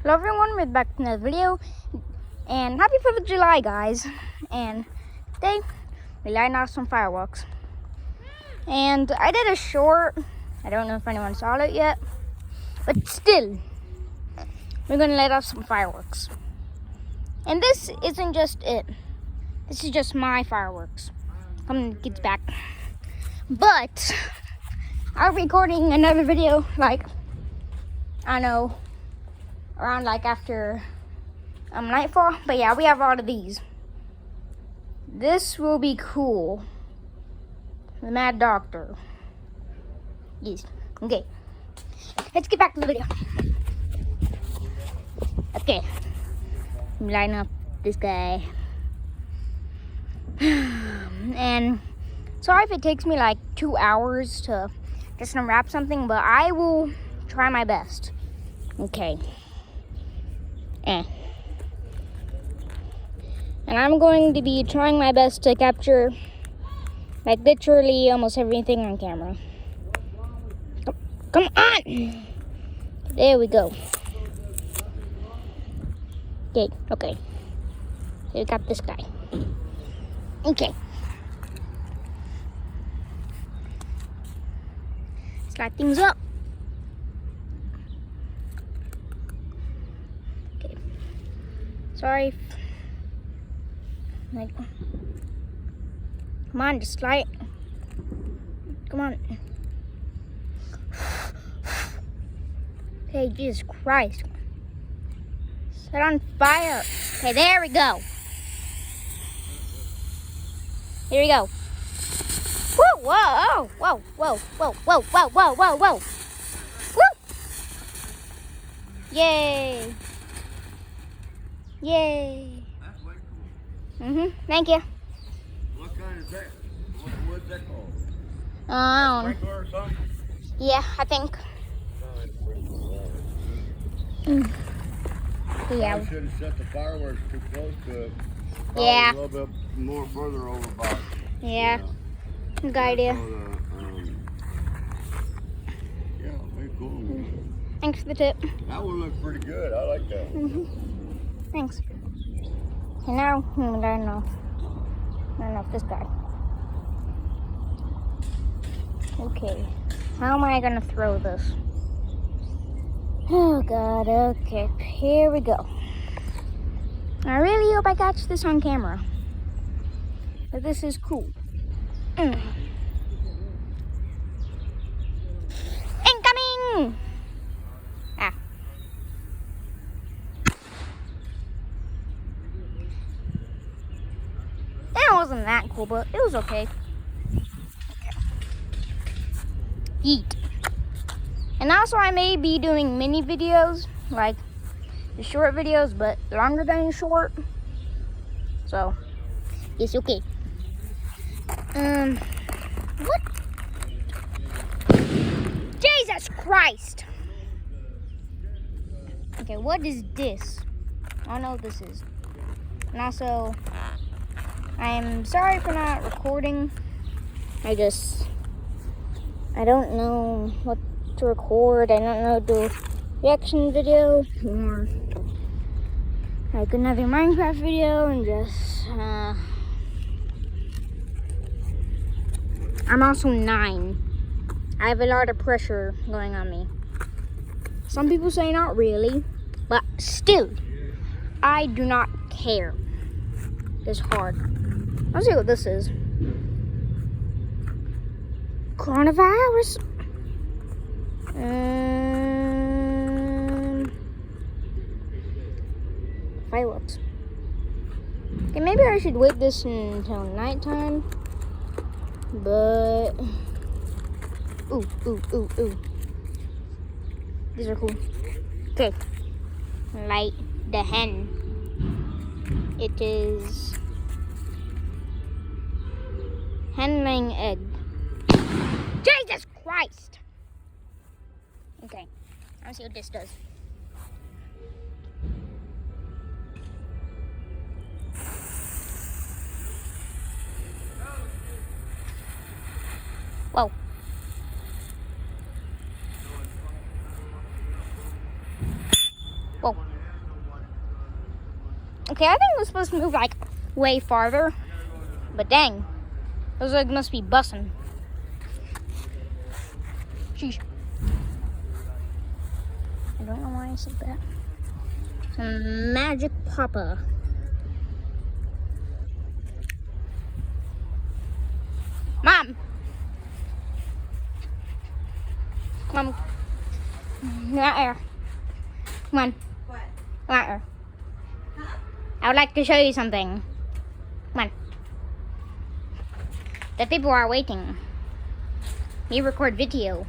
Hello everyone, we're back to another video, and happy 4th of July, guys. And today we lighting off some fireworks, and I did a short. I don't know if anyone saw it yet, but still, we're gonna light off some fireworks. And this isn't just it. This is just my fireworks. Come, kids, back. But I'm recording another video, like, I know, around like after nightfall. But yeah, we have all of these. This will be cool. The Mad Doctor. Yes. Okay. Let's get back to the video. Okay. I'm lighting up this guy. And sorry if it takes me like 2 hours to just unwrap something, but I will try my best. Okay. And I'm going to be trying my best to capture like literally almost everything on camera. Come on! There we go. Okay, okay. So we got this guy. Okay. Let's light things up. Okay. Sorry. Like, come on, just light. Come on. Okay, Jesus Christ. Set on fire. Okay, there we go. Here we go. Whoa, whoa, whoa, whoa, whoa, whoa, whoa, whoa, whoa, whoa. Woo! Yay. Yay. That's way cool. Thank you. What kind is that? What's that called? Sprinkler or something? Yeah, I think. Yeah. I should have set the fireworks too close to it. Yeah. A little bit more further over by. Yeah. Good idea. Yeah, very cool. Thanks for the tip. That one looks pretty good. I like that. Thanks. Okay, now I'm gonna know. I don't know if this guy. Okay. How am I gonna throw this? Oh God, okay, here we go. I really hope I catch this on camera. But this is cool. Incoming! Ah. That wasn't that cool, but it was okay. Yeet. And also I may be doing mini videos, like the short videos, but longer than short. So, it's okay. What? Jesus Christ! Okay, what is this? I don't know what this is. And also, I'm sorry for not recording. I don't know what to record. I don't know, do a reaction video or like another Minecraft video, and just I'm also 9. I have a lot of pressure going on me. Some people say not really, but still, I do not care. It's hard. Let's see what this is. Coronavirus. Fireworks. Okay, maybe I should wait this until nighttime. But ooh. These are cool. Okay. Light the hen. It is hen laying egg. Jesus Christ! Okay, let's see what this does. Whoa. Whoa. Okay, I think it was supposed to move like way farther. But dang. Those like must be bussing. Sheesh. I don't know why I said that. Some magic papa. Mom! Mom. Not there. Come on. What? Not there. Huh? I would like to show you something. Come on. The people are waiting. We record video.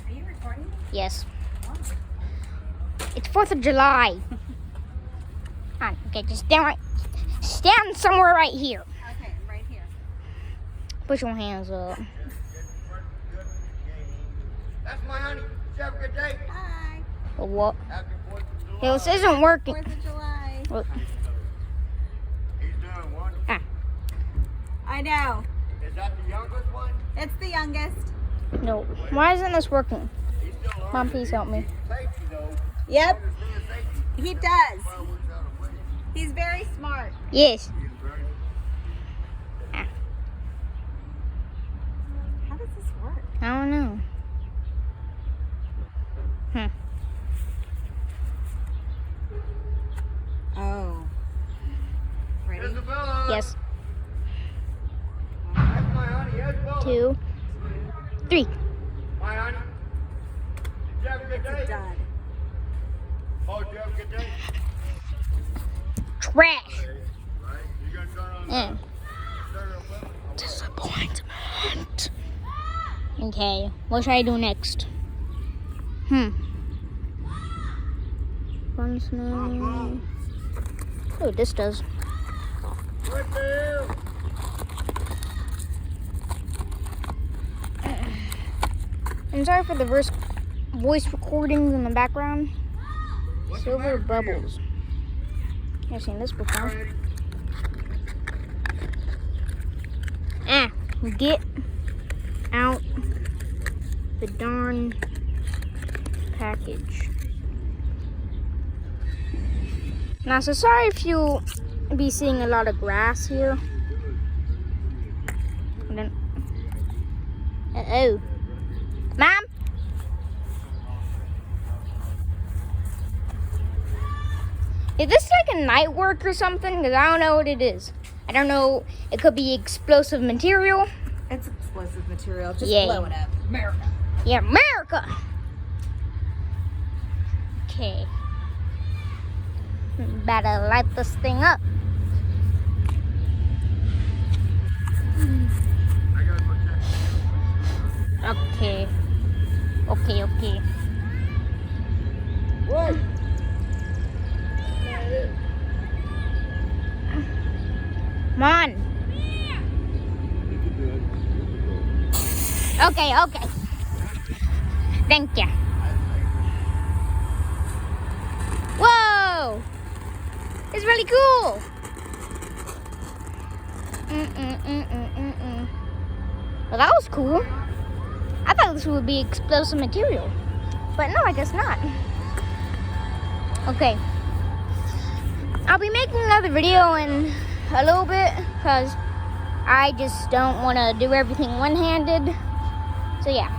Are you recording? Yes. Oh. It's 4th of July. Come on. Okay, just stand somewhere right here. Okay, I'm right here. Put your hands up. That's my honey. Did you have a good day? Hi. What? Happy 4th of July. Hey, this isn't working. 4th of July. Well, He's doing wonderful. ah, I know. Is that the youngest one? It's the youngest. no. Why isn't this working? He's still learning. Mom, please help me. Safety, though. Yep, Understand safety. he does. Well, works out a way. He's very smart. Yes. He's very- How does this work? I don't know. Oh. Ready? Isabella. Yes. That's my honey. Isabella. 2, 3. My honey. Did you have a good day? Done. Oh, did you have a good day? Trash. Right? You gonna turn on Mm. turn on what? Disappointment. Okay, what should I do next? Fun snow. Oh, this does. Right there. I'm sorry for the voice recordings in the background. What's the Silver matter with you? bubbles. I've seen this before. Alright. Get out the darn package. Now, so sorry if you'll be seeing a lot of grass here. Uh-oh. Mom? Is this like a night work or something? Because I don't know what it is. I don't know. It could be explosive material. It's explosive material. Just Yay. blow it up. America. Yeah, America. Okay. Better light this thing up. I gotta go check. Okay. Okay. What? Come on. Okay. Thank you. Whoa! It's really cool. Well, that was cool. I thought this would be explosive material. But no, I guess not. Okay. I'll be making another video in a little bit because I just don't want to do everything one-handed. So yeah.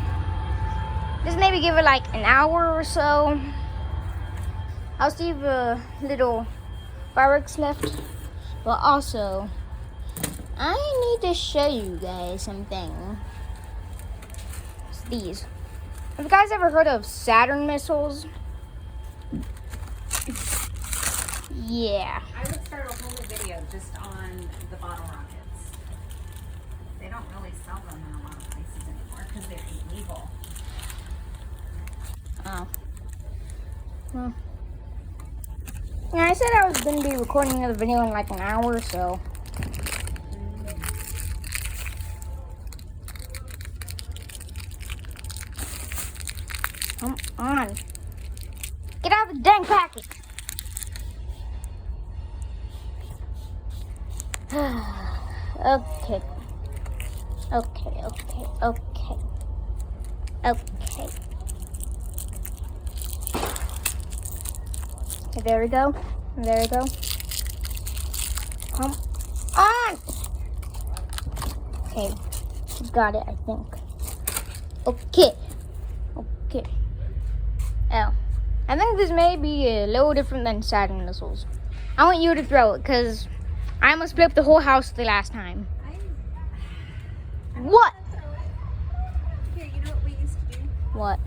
Just maybe give it like an hour or so. I'll see if a little fireworks left. But also, I need to show you guys something. It's these. Have you guys ever heard of Saturn missiles? Yeah. I would start a whole video just on the bottle rockets. They don't really sell them in a lot of places anymore because they're illegal. Oh. Well. Yeah, I said I was going to be recording another video in like an hour, so. Come on. Get out of the dang package. Okay. Okay, there we go. Come on. Okay, got it, I think. Okay. Okay. Oh, I think this may be a little different than Saturn missiles. I want you to throw it because I almost blew up the whole house the last time. What? Here, you know what we used to do? What?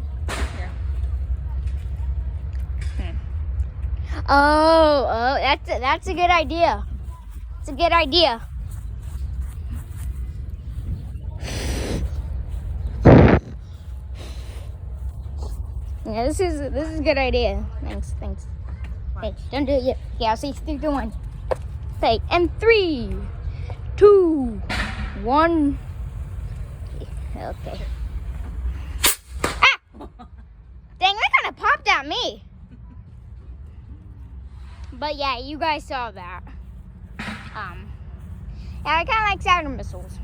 Here. Oh, that's a good idea. It's a good idea. Yeah, this is a good idea. Thanks. Hey, don't do it yet. Okay, I'll see you 3, 2, 1. Okay, and 3, 2, 1. Okay. Ah! Dang, that kind of popped at me. But yeah, you guys saw that. Yeah, I kind of like Saturn missiles.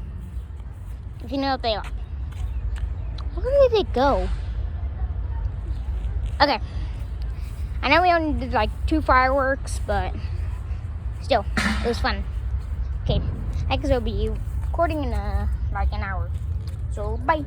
If you know what they are. Where did they go? Okay. I know we only did like 2 fireworks, but still, it was fun. Okay, I guess I'll be recording in like an hour. So, bye.